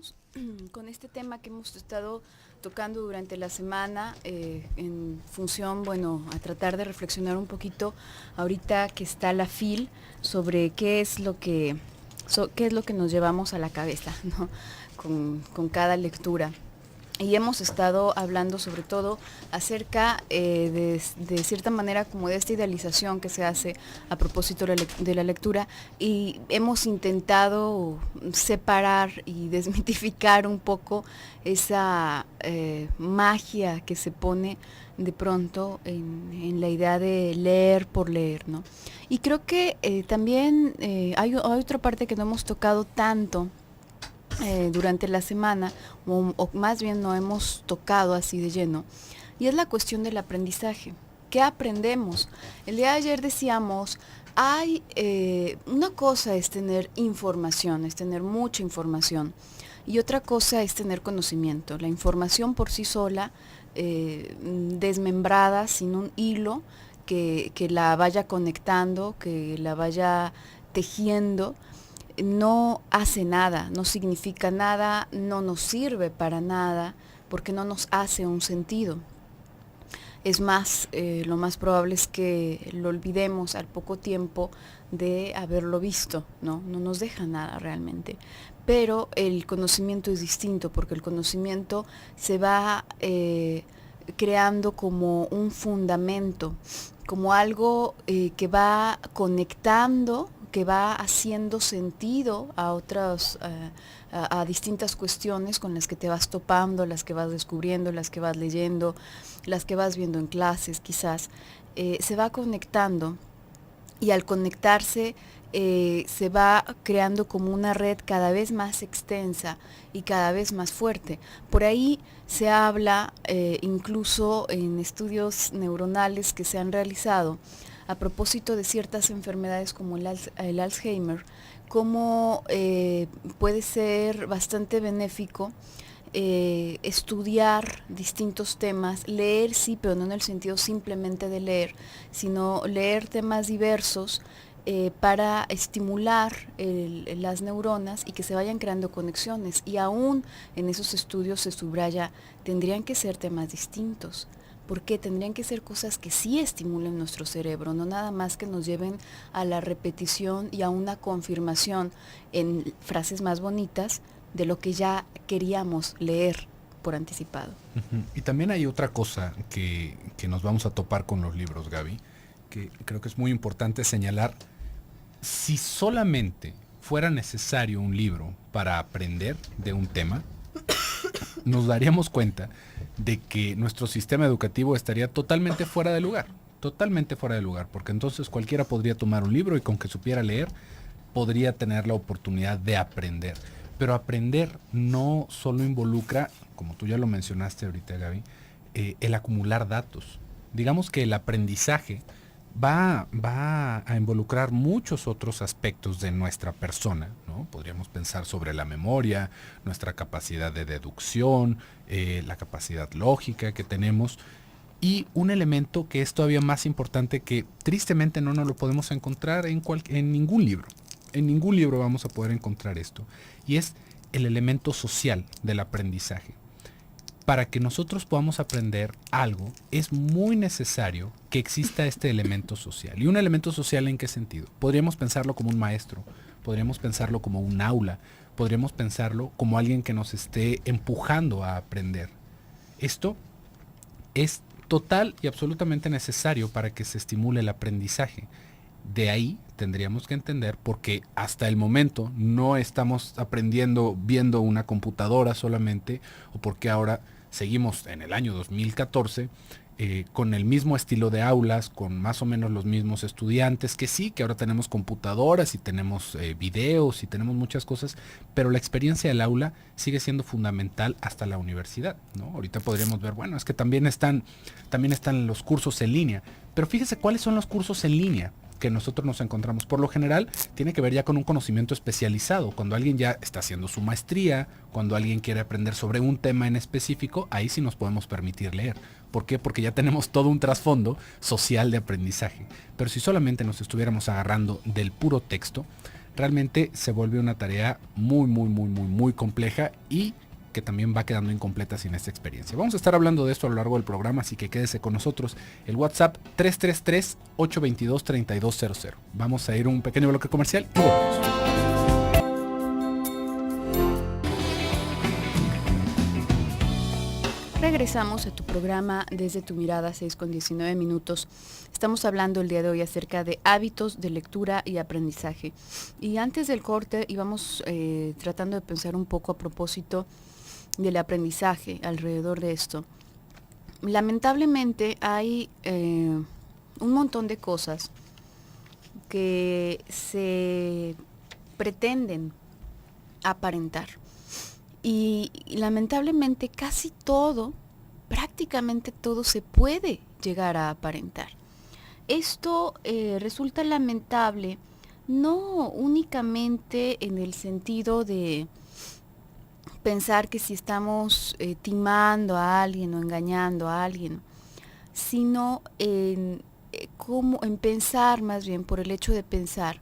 continuamos con este tema que hemos estado tocando durante la semana en función, bueno, a tratar de reflexionar un poquito ahorita que está la FIL sobre qué es lo que, qué es lo que nos llevamos a la cabeza, ¿no? Con cada lectura. Y hemos estado hablando sobre todo acerca de cierta manera como de esta idealización que se hace a propósito de la lectura, y hemos intentado separar y desmitificar un poco esa magia que se pone de pronto en la idea de leer por leer, ¿no? Y creo que también hay otra parte que no hemos tocado tanto durante la semana, o más bien no hemos tocado así de lleno, y es la cuestión del aprendizaje. ¿Qué aprendemos? El día de ayer decíamos, hay una cosa es tener información, es tener mucha información, y otra cosa es tener conocimiento. La información por sí sola, desmembrada, sin un hilo que la vaya conectando, que la vaya tejiendo, no hace nada, no significa nada, no nos sirve para nada, porque no nos hace un sentido. Es más, lo más probable es que lo olvidemos al poco tiempo de haberlo visto, ¿no? No nos deja nada realmente. Pero el conocimiento es distinto, porque el conocimiento se va creando como un fundamento, como algo que va conectando, que va haciendo sentido a otras, a distintas cuestiones con las que te vas topando, las que vas descubriendo, las que vas leyendo, las que vas viendo en clases quizás. Se va conectando, y al conectarse se va creando como una red cada vez más extensa y cada vez más fuerte. Por ahí se habla, incluso en estudios neuronales que se han realizado a propósito de ciertas enfermedades como el Alzheimer, como puede ser bastante benéfico estudiar distintos temas, leer sí, pero no en el sentido simplemente de leer, sino leer temas diversos para estimular las neuronas y que se vayan creando conexiones. Y aún en esos estudios se subraya, tendrían que ser temas distintos, porque tendrían que ser cosas que sí estimulen nuestro cerebro, no nada más que nos lleven a la repetición y a una confirmación en frases más bonitas de lo que ya queríamos leer por anticipado. Y también hay otra cosa que nos vamos a topar con los libros, Gaby, que creo que es muy importante señalar. Si solamente fuera necesario un libro para aprender de un tema, nos daríamos cuenta de que nuestro sistema educativo estaría totalmente fuera de lugar, porque entonces cualquiera podría tomar un libro y con que supiera leer, podría tener la oportunidad de aprender. Pero aprender no solo involucra, como tú ya lo mencionaste ahorita, Gaby, el acumular datos. Digamos que el aprendizaje va a involucrar muchos otros aspectos de nuestra persona, ¿no? Podríamos pensar sobre la memoria, nuestra capacidad de deducción, la capacidad lógica que tenemos, y un elemento que es todavía más importante, que tristemente no nos lo podemos encontrar en ningún libro. En ningún libro vamos a poder encontrar esto, y es el elemento social del aprendizaje. Para que nosotros podamos aprender algo, es muy necesario que exista este elemento social. ¿Y un elemento social en qué sentido? Podríamos pensarlo como un maestro, podríamos pensarlo como un aula, podríamos pensarlo como alguien que nos esté empujando a aprender. Esto es total y absolutamente necesario para que se estimule el aprendizaje. De ahí tendríamos que entender por qué hasta el momento no estamos aprendiendo viendo una computadora solamente, o por qué ahora seguimos en el año 2014 con el mismo estilo de aulas, con más o menos los mismos estudiantes, que sí, que ahora tenemos computadoras y tenemos videos y tenemos muchas cosas, pero la experiencia del aula sigue siendo fundamental hasta la universidad, ¿no? Ahorita podríamos ver, bueno, es que también están los cursos en línea, pero fíjese cuáles son los cursos en línea que nosotros nos encontramos. Por lo general tiene que ver ya con un conocimiento especializado. Cuando alguien ya está haciendo su maestría, cuando alguien quiere aprender sobre un tema en específico, ahí sí nos podemos permitir leer. ¿Por qué? Porque ya tenemos todo un trasfondo social de aprendizaje. Pero si solamente nos estuviéramos agarrando del puro texto, realmente se vuelve una tarea muy compleja y que también va quedando incompleta sin esta experiencia. Vamos a estar hablando de esto a lo largo del programa, así que quédese con nosotros. El WhatsApp 333-822-3200. Vamos a ir a un pequeño bloque comercial y volvemos. Regresamos a tu programa Desde tu Mirada, 6:19. Estamos hablando el día de hoy acerca de hábitos de lectura y aprendizaje. Y antes del corte íbamos tratando de pensar un poco a propósito del aprendizaje alrededor de esto. Lamentablemente hay un montón de cosas que se pretenden aparentar. Y lamentablemente casi todo, prácticamente todo se puede llegar a aparentar. Esto resulta lamentable no únicamente en el sentido de pensar que si estamos timando a alguien o engañando a alguien, sino en pensar, más bien por el hecho de pensar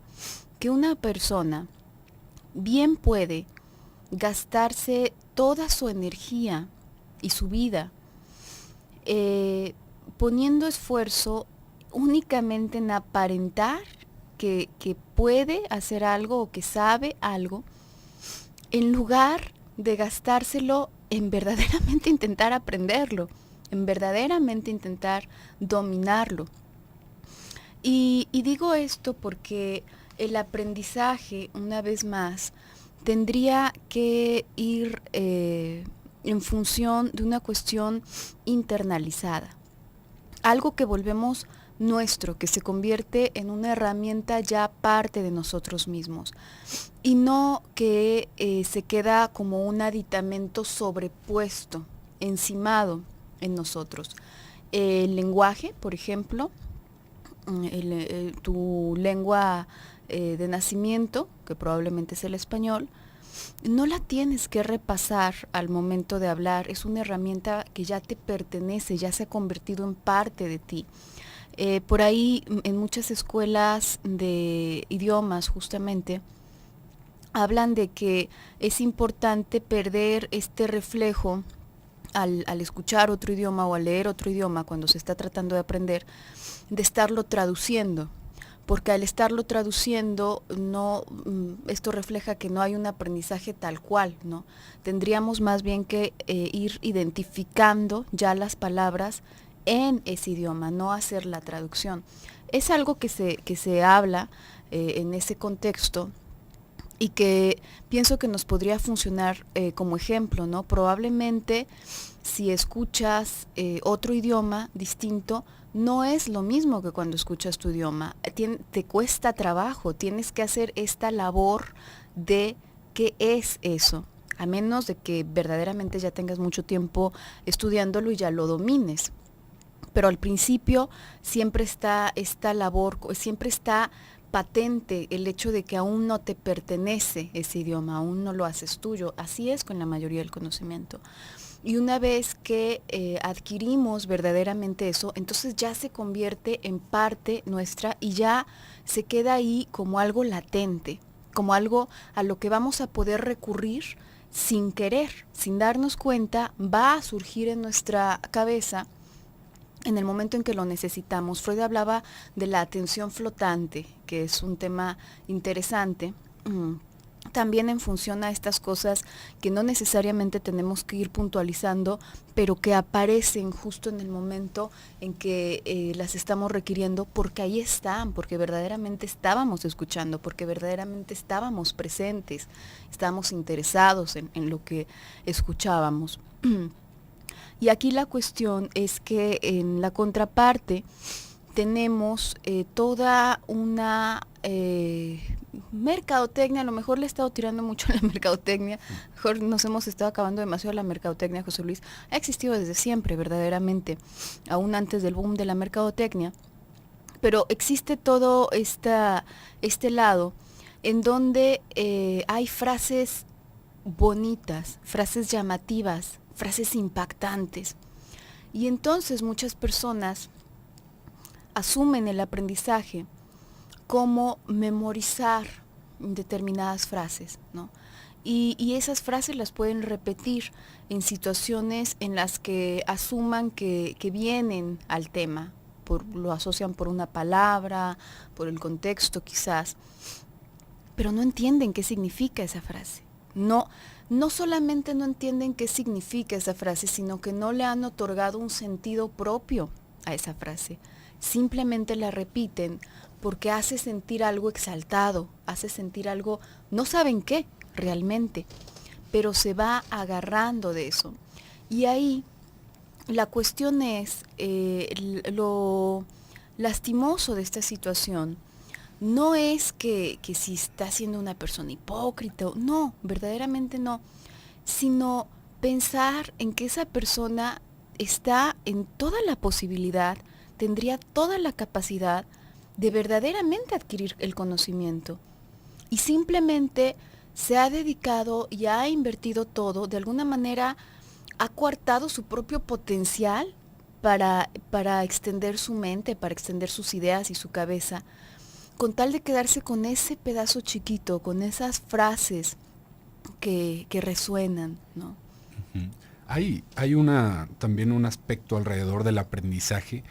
que una persona bien puede gastarse toda su energía y su vida poniendo esfuerzo únicamente en aparentar que puede hacer algo o que sabe algo, en lugar de gastárselo en verdaderamente intentar aprenderlo, en verdaderamente intentar dominarlo. Y digo esto porque el aprendizaje, una vez más, tendría que ir en función de una cuestión internalizada. Algo que volvemos nuestro, que se convierte en una herramienta ya parte de nosotros mismos. Y no que se queda como un aditamento sobrepuesto, encimado en nosotros. El lenguaje, por ejemplo, tu lengua de nacimiento, que probablemente es el español, no la tienes que repasar al momento de hablar, es una herramienta que ya te pertenece, ya se ha convertido en parte de ti. Por ahí en muchas escuelas de idiomas justamente hablan de que es importante perder este reflejo al escuchar otro idioma o al leer otro idioma cuando se está tratando de aprender, de estarlo traduciendo. Porque al estarlo traduciendo, esto refleja que no hay un aprendizaje tal cual, ¿no? Tendríamos más bien que ir identificando ya las palabras en ese idioma, no hacer la traducción. Es algo que se habla en ese contexto y que pienso que nos podría funcionar como ejemplo, ¿no? Probablemente si escuchas otro idioma distinto, no es lo mismo que cuando escuchas tu idioma. Te cuesta trabajo, tienes que hacer esta labor de qué es eso, a menos de que verdaderamente ya tengas mucho tiempo estudiándolo y ya lo domines. Pero al principio siempre está esta labor, siempre está patente el hecho de que aún no te pertenece ese idioma, aún no lo haces tuyo. Así es con la mayoría del conocimiento. Y una vez que adquirimos verdaderamente eso, entonces ya se convierte en parte nuestra y ya se queda ahí como algo latente, como algo a lo que vamos a poder recurrir sin querer, sin darnos cuenta, va a surgir en nuestra cabeza en el momento en que lo necesitamos. Freud hablaba de la atención flotante, que es un tema interesante. También en función a estas cosas que no necesariamente tenemos que ir puntualizando, pero que aparecen justo en el momento en que las estamos requiriendo, porque ahí están, porque verdaderamente estábamos escuchando, porque verdaderamente estábamos presentes, estábamos interesados en lo que escuchábamos. Y aquí la cuestión es que en la contraparte tenemos toda una mercadotecnia. A lo mejor le he estado tirando mucho a la mercadotecnia, mejor nos hemos estado acabando demasiado la mercadotecnia, José Luis. Ha existido desde siempre, verdaderamente, aún antes del boom de la mercadotecnia, pero existe todo este lado en donde hay frases bonitas, frases llamativas, frases impactantes. Y entonces muchas personas asumen el aprendizaje como memorizar determinadas frases, ¿no? Y esas frases las pueden repetir en situaciones en las que asuman que vienen al tema, lo asocian por una palabra, por el contexto quizás, pero no entienden qué significa esa frase. No solamente no entienden qué significa esa frase, sino que no le han otorgado un sentido propio a esa frase. Simplemente la repiten porque hace sentir algo exaltado, hace sentir algo, no saben qué realmente, pero se va agarrando de eso. Y ahí la cuestión es, lo lastimoso de esta situación no es que si está siendo una persona hipócrita, no, verdaderamente no, sino pensar en que esa persona está en toda la posibilidad, tendría toda la capacidad de verdaderamente adquirir el conocimiento. Y simplemente se ha dedicado y ha invertido todo, de alguna manera ha coartado su propio potencial para extender su mente, para extender sus ideas y su cabeza, con tal de quedarse con ese pedazo chiquito, con esas frases que resuenan, ¿no? Uh-huh. Hay también un aspecto alrededor del aprendizaje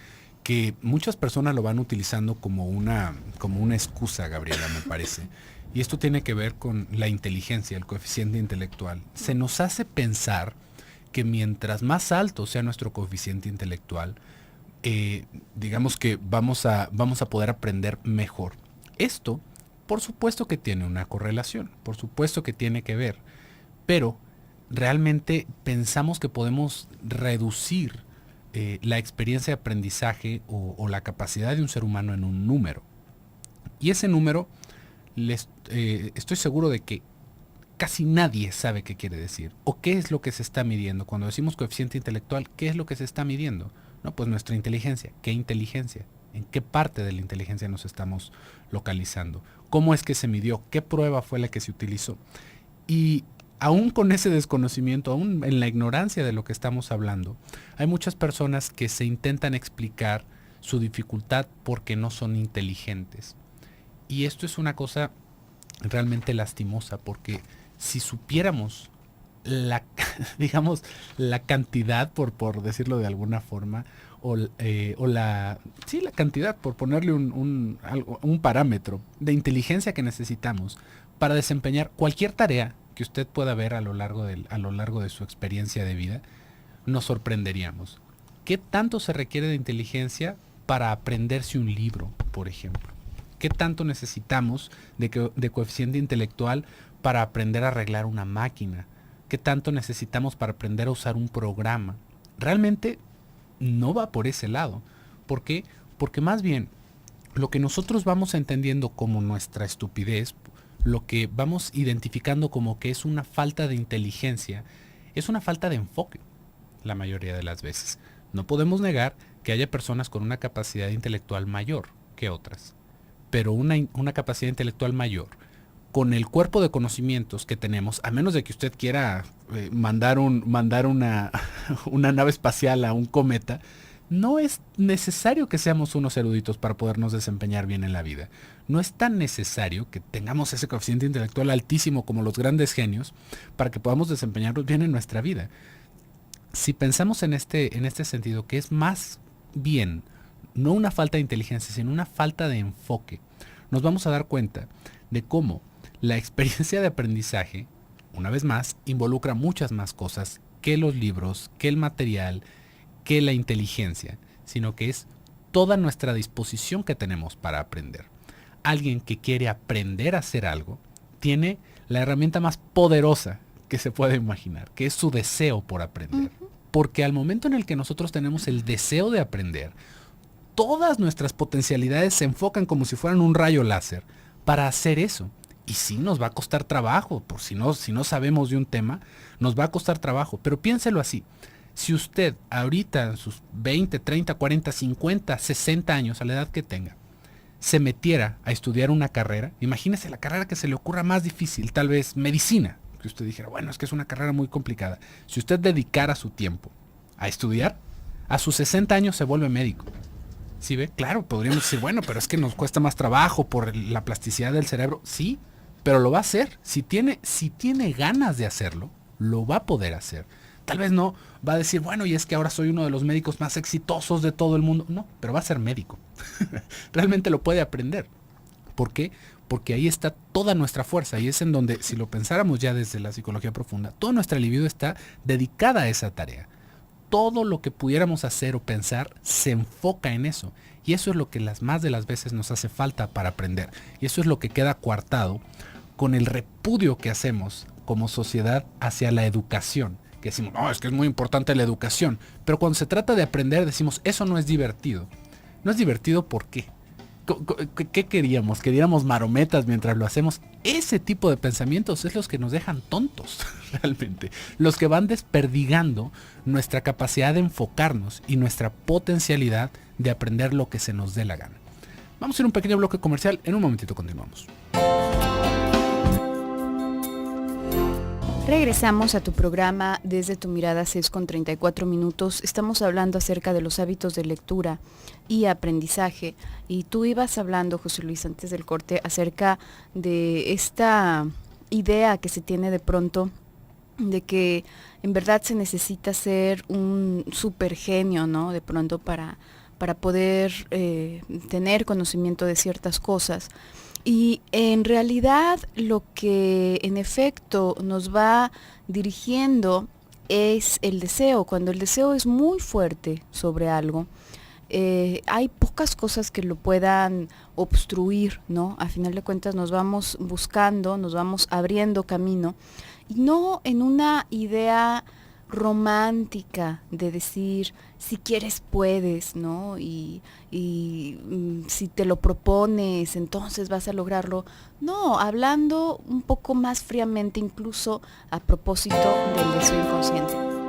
que muchas personas lo van utilizando como una excusa, Gabriela, me parece. Y esto tiene que ver con la inteligencia, el coeficiente intelectual. Se nos hace pensar que mientras más alto sea nuestro coeficiente intelectual, digamos que vamos a poder aprender mejor. Esto, por supuesto que tiene una correlación, por supuesto que tiene que ver, pero realmente pensamos que podemos reducir la experiencia de aprendizaje o la capacidad de un ser humano en un número. Y ese número, estoy seguro de que casi nadie sabe qué quiere decir o qué es lo que se está midiendo. Cuando decimos coeficiente intelectual, ¿qué es lo que se está midiendo? No, pues nuestra inteligencia. ¿Qué inteligencia? ¿En qué parte de la inteligencia nos estamos localizando? ¿Cómo es que se midió? ¿Qué prueba fue la que se utilizó? Y aún con ese desconocimiento, aún en la ignorancia de lo que estamos hablando, hay muchas personas que se intentan explicar su dificultad porque no son inteligentes. Y esto es una cosa realmente lastimosa, porque si supiéramos digamos, la cantidad, por decirlo de alguna forma, la cantidad, por ponerle un parámetro de inteligencia que necesitamos para desempeñar cualquier tarea que usted pueda ver a lo largo de su experiencia de vida, nos sorprenderíamos. ¿Qué tanto se requiere de inteligencia para aprenderse un libro, por ejemplo? ¿Qué tanto necesitamos de coeficiente intelectual para aprender a arreglar una máquina? ¿Qué tanto necesitamos para aprender a usar un programa? Realmente no va por ese lado. ¿Por qué? Porque más bien lo que nosotros vamos entendiendo como nuestra estupidez, lo que vamos identificando como que es una falta de inteligencia, es una falta de enfoque la mayoría de las veces. No podemos negar que haya personas con una capacidad intelectual mayor que otras, pero una capacidad intelectual mayor con el cuerpo de conocimientos que tenemos, a menos de que usted quiera mandar una nave espacial a un cometa, no es necesario que seamos unos eruditos para podernos desempeñar bien en la vida. No es tan necesario que tengamos ese coeficiente intelectual altísimo como los grandes genios para que podamos desempeñarnos bien en nuestra vida. Si pensamos en este sentido, que es más bien no una falta de inteligencia, sino una falta de enfoque, nos vamos a dar cuenta de cómo la experiencia de aprendizaje, una vez más, involucra muchas más cosas que los libros, que el material, que la inteligencia, sino que es toda nuestra disposición que tenemos para aprender. Alguien que quiere aprender a hacer algo tiene la herramienta más poderosa que se puede imaginar, que es su deseo por aprender. Porque al momento en el que nosotros tenemos el deseo de aprender, todas nuestras potencialidades se enfocan como si fueran un rayo láser para hacer eso. Y sí nos va a costar trabajo, por si no sabemos de un tema, nos va a costar trabajo. Pero piénselo así, si usted ahorita en sus 20, 30, 40, 50, 60 años, a la edad que tenga, se metiera a estudiar una carrera, imagínese la carrera que se le ocurra más difícil, tal vez medicina, que usted dijera, bueno, es que es una carrera muy complicada. Si usted dedicara su tiempo a estudiar, a sus 60 años se vuelve médico. ¿Sí ve? Claro, podríamos decir, bueno, pero es que nos cuesta más trabajo por la plasticidad del cerebro. Sí, pero lo va a hacer. Si tiene ganas de hacerlo, lo va a poder hacer. Tal vez no va a decir, bueno, y es que ahora soy uno de los médicos más exitosos de todo el mundo. No, pero va a ser médico. Realmente lo puede aprender. ¿Por qué? Porque ahí está toda nuestra fuerza, y es en donde, si lo pensáramos ya desde la psicología profunda, toda nuestra libido está dedicada a esa tarea. Todo lo que pudiéramos hacer o pensar se enfoca en eso. Y eso es lo que más de las veces nos hace falta para aprender. Y eso es lo que queda coartado con el repudio que hacemos como sociedad hacia la educación. Que decimos, no, es que es muy importante la educación. Pero cuando se trata de aprender decimos, eso no es divertido. No es divertido, ¿por qué? ¿Qué queríamos? ¿Queríamos marometas mientras lo hacemos? Ese tipo de pensamientos es los que nos dejan tontos, realmente. Los que van desperdigando nuestra capacidad de enfocarnos y nuestra potencialidad de aprender lo que se nos dé la gana. Vamos a ir a un pequeño bloque comercial. En un momentito continuamos. Regresamos a tu programa Desde tu Mirada, 6:34. Estamos hablando acerca de los hábitos de lectura y aprendizaje. Y tú ibas hablando, José Luis, antes del corte, acerca de esta idea que se tiene de pronto de que en verdad se necesita ser un super genio, ¿no? De pronto para poder tener conocimiento de ciertas cosas. Y en realidad lo que en efecto nos va dirigiendo es el deseo. Cuando el deseo es muy fuerte sobre algo, hay pocas cosas que lo puedan obstruir, ¿no? A final de cuentas nos vamos buscando, nos vamos abriendo camino, y no en una idea romántica de decir, si quieres puedes, ¿no? Y si te lo propones, entonces vas a lograrlo. No, hablando un poco más fríamente, incluso a propósito del deseo inconsciente.